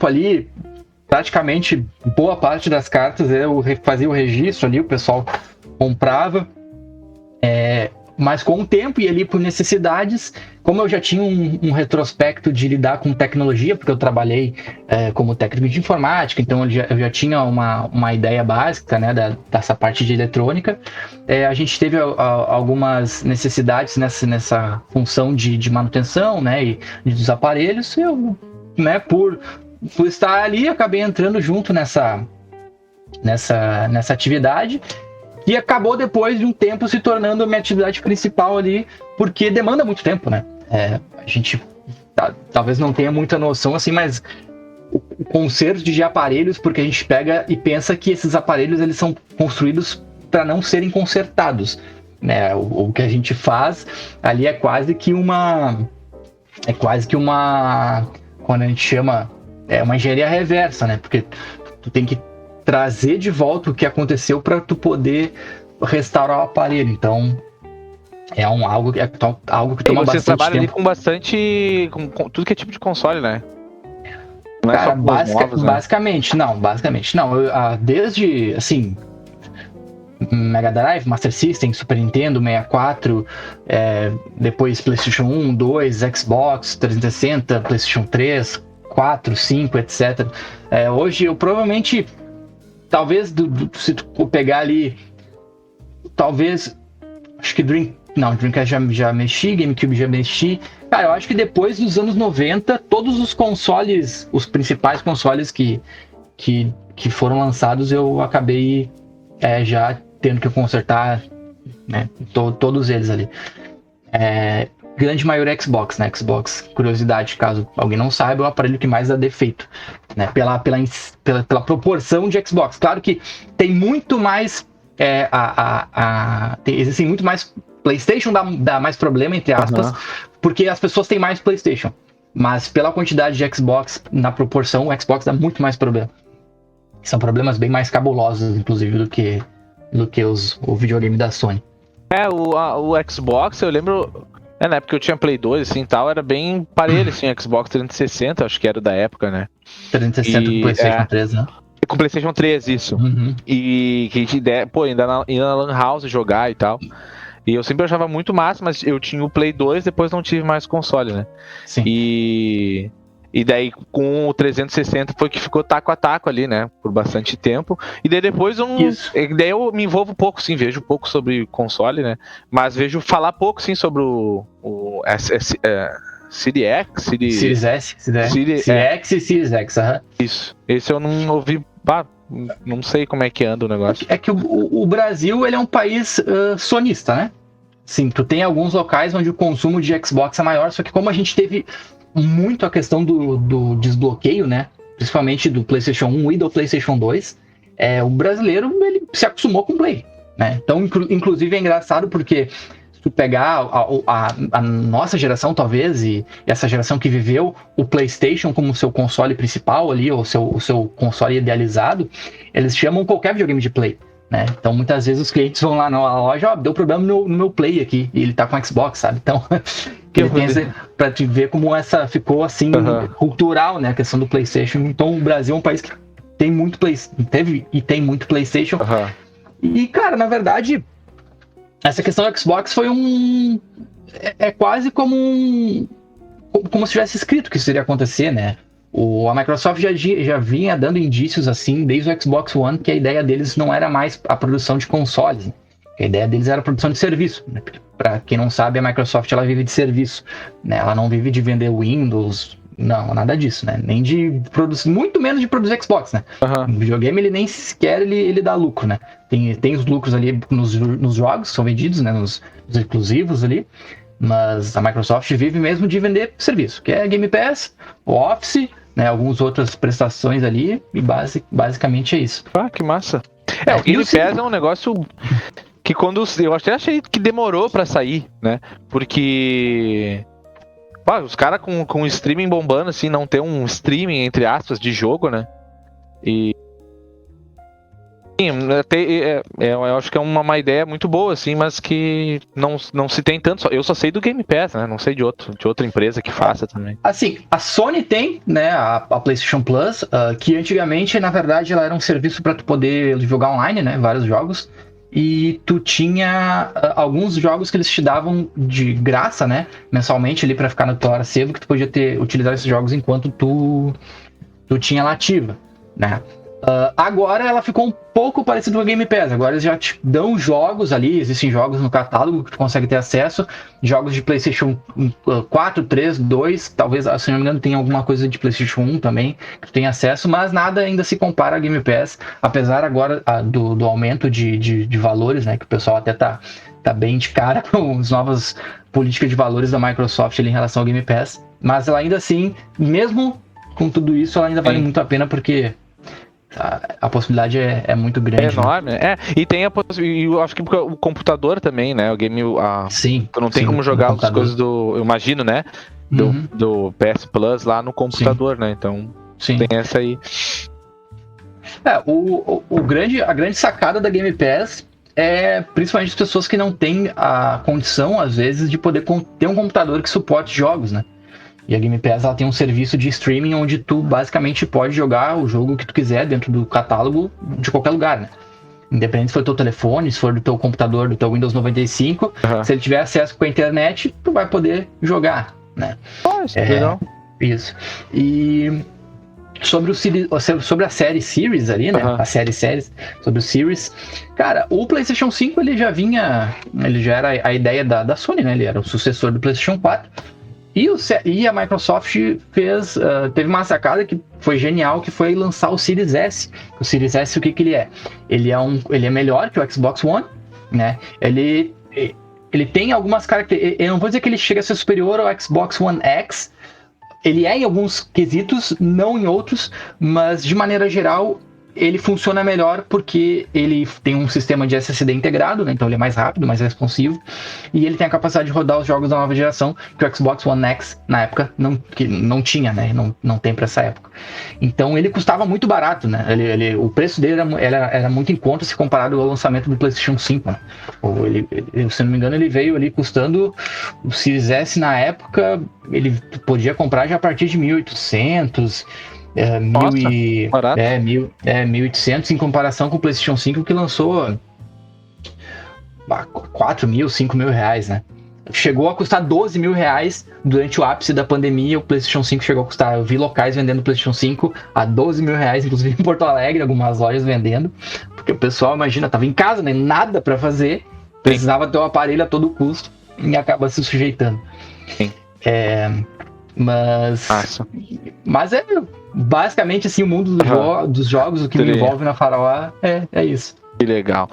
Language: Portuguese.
ali, praticamente boa parte das cartas eu fazia o registro ali, o pessoal comprava, mas com o tempo e ali por necessidades, como eu já tinha um retrospecto de lidar com tecnologia, porque eu trabalhei como técnico de informática, então eu já tinha uma ideia básica, né, dessa parte de eletrônica. A gente teve algumas necessidades nessa função de manutenção, né, e dos aparelhos. Eu, né, por estar ali, acabei entrando junto nessa atividade, e acabou depois de um tempo se tornando a minha atividade principal ali, porque demanda muito tempo, né? A gente talvez não tenha muita noção assim, mas o conserto de aparelhos, porque a gente pega e pensa que esses aparelhos eles são construídos para não serem consertados, né? O que a gente faz ali é quase que uma quando a gente chama uma engenharia reversa, né? Porque tu tem que trazer de volta o que aconteceu para tu poder restaurar o aparelho. Então algo que toma bastante tempo. Você trabalha ali com bastante com tudo que é tipo de console, né? Não é só com os novos, né? Basicamente não. Desde assim, Mega Drive, Master System, Super Nintendo, 64, depois PlayStation 1, 2, Xbox 360, PlayStation 3, 4, 5, etc. Hoje eu provavelmente, talvez, se tu pegar ali, talvez, acho que Dreamcast já mexi, GameCube já mexi. Cara, eu acho que depois dos anos 90, todos os consoles, os principais consoles que foram lançados, eu acabei já tendo que consertar, né, todos eles ali. Grande maioria é Xbox, né? Xbox, curiosidade, caso alguém não saiba, é o aparelho que mais dá defeito, né? Pela proporção de Xbox. Claro que tem muito mais. Existem muito mais. PlayStation dá mais problema, entre aspas, porque as pessoas têm mais PlayStation. Mas pela quantidade de Xbox, na proporção, o Xbox dá muito mais problema. São problemas bem mais cabulosos, inclusive, do que o videogame da Sony. O Xbox, eu lembro. Na época eu tinha Play 2, assim, tal, era bem parelho, assim, Xbox 360, acho que era da época, né? 360 com PlayStation 3, né? Com PlayStation 3, isso. Uhum. E que a gente, ainda na Lan House jogar e tal. E eu sempre achava muito massa, mas eu tinha o Play 2, depois não tive mais console, né? Sim. E daí com o 360 foi que ficou taco a taco ali, né? Por bastante tempo. E daí depois daí eu me envolvo pouco, sim, vejo pouco sobre console, né? Mas vejo falar pouco, sim, sobre o Series X, Series S, Series X e Series X, Isso. Esse eu não ouvi. Não sei como é que anda o negócio. É que o Brasil, ele é um país sonista, né? Sim, tu tem alguns locais onde o consumo de Xbox é maior, só que como a gente teve muito a questão do desbloqueio, né? Principalmente do PlayStation 1 e do PlayStation 2, o brasileiro, ele se acostumou com o Play, né? Então, inclusive, é engraçado porque se tu pegar a nossa geração, talvez, e essa geração que viveu o PlayStation como seu console principal ali, ou o seu console idealizado, eles chamam qualquer videogame de Play, né? Então, muitas vezes os clientes vão lá na loja, deu problema no meu Play aqui, e ele tá com Xbox, sabe? Então, pra te ver como essa ficou, assim, cultural, né? A questão do PlayStation. Então, o Brasil é um país que tem muito tem muito PlayStation. E, cara, na verdade, essa questão do Xbox foi quase como se tivesse escrito que isso iria acontecer, né? A Microsoft já vinha dando indícios assim desde o Xbox One, que a ideia deles não era mais a produção de consoles, né? A ideia deles era a produção de serviço, né? Para quem não sabe, a Microsoft ela vive de serviço, né? Ela não vive de vender Windows, não, nada disso, né? Nem de produzir, muito menos de produzir Xbox, né? O videogame ele nem sequer ele dá lucro, né? Tem os lucros ali nos jogos que são vendidos, né? Nos exclusivos ali. Mas a Microsoft vive mesmo de vender serviço, que é Game Pass, o Office, né, algumas outras prestações ali, e basicamente é isso. Que massa. O Game Pass é um negócio que eu achei que demorou pra sair, né? Porque os caras com streaming bombando, assim, não ter um streaming, entre aspas, de jogo, né? Sim, eu acho que é uma ideia muito boa, assim, mas que não se tem tanto. Eu só sei do Game Pass, né? Não sei de outra empresa que faça também. Assim, a Sony tem, né, a PlayStation Plus, que antigamente, na verdade, ela era um serviço para tu poder jogar online, né, vários jogos, e tu tinha alguns jogos que eles te davam de graça, né, mensalmente ali para ficar na tua hora save, que tu podia utilizar esses jogos enquanto tu tinha ela ativa, né. Agora ela ficou um pouco parecida com a Game Pass. Agora eles já te dão jogos ali, existem jogos no catálogo que tu consegue ter acesso, jogos de PlayStation 4, 3, 2, talvez, se não me engano, tem alguma coisa de PlayStation 1 também que tu tem acesso, mas nada ainda se compara a Game Pass, apesar agora do aumento de valores, né, que o pessoal até tá bem de cara com as novas políticas de valores da Microsoft ali em relação ao Game Pass, mas ela ainda assim, mesmo com tudo isso, ela ainda vale muito a pena porque a possibilidade é muito grande. É enorme, né? E tem a possibilidade, eu acho que o computador também, né? O game, sim, tu não tem como jogar as coisas eu imagino, né? Do PS Plus lá no computador, né? Então, tem essa aí. A grande sacada da Game Pass é principalmente as pessoas que não têm a condição, às vezes, de poder ter um computador que suporte jogos, né? E a Game Pass ela tem um serviço de streaming onde tu basicamente pode jogar o jogo que tu quiser dentro do catálogo de qualquer lugar, né? Independente se for do teu telefone, se for do teu computador, do teu Windows 95, se ele tiver acesso com a internet, tu vai poder jogar, né? Legal. Isso. E sobre a série Series ali, né? A série Series, sobre o Series. Cara, o PlayStation 5 ele já era a ideia da Sony, né? Ele era o sucessor do PlayStation 4. E a Microsoft teve uma sacada que foi genial, que foi lançar o Series S. O Series S, o que ele é? Ele é melhor que o Xbox One, né? Ele tem algumas características. Eu não vou dizer que ele chega a ser superior ao Xbox One X. Ele é em alguns quesitos, não em outros, mas de maneira geral ele funciona melhor porque ele tem um sistema de SSD integrado, né? Então ele é mais rápido, mais responsivo, e ele tem a capacidade de rodar os jogos da nova geração que o Xbox One X na época não tinha, né? Não tem para essa época. Então ele custava muito barato, né? O preço dele era muito em conta se comparado ao lançamento do PlayStation 5, né? Se não me engano, ele veio ali custando, o Series S na época, ele podia comprar já a partir de 1.800, 1.800 em comparação com o PlayStation 5 que lançou 4 mil, 5 mil reais, né? Chegou a custar 12 mil reais durante o ápice da pandemia. O PlayStation 5 chegou a custar, eu vi locais vendendo o PlayStation 5 a 12 mil reais, inclusive em Porto Alegre, algumas lojas vendendo, porque o pessoal, imagina, tava em casa, né? Nada para fazer, precisava ter o aparelho a todo custo e acaba se sujeitando. Sim. Mas é basicamente assim o mundo dos jogos, o que me envolve na Faraó é isso. Que legal.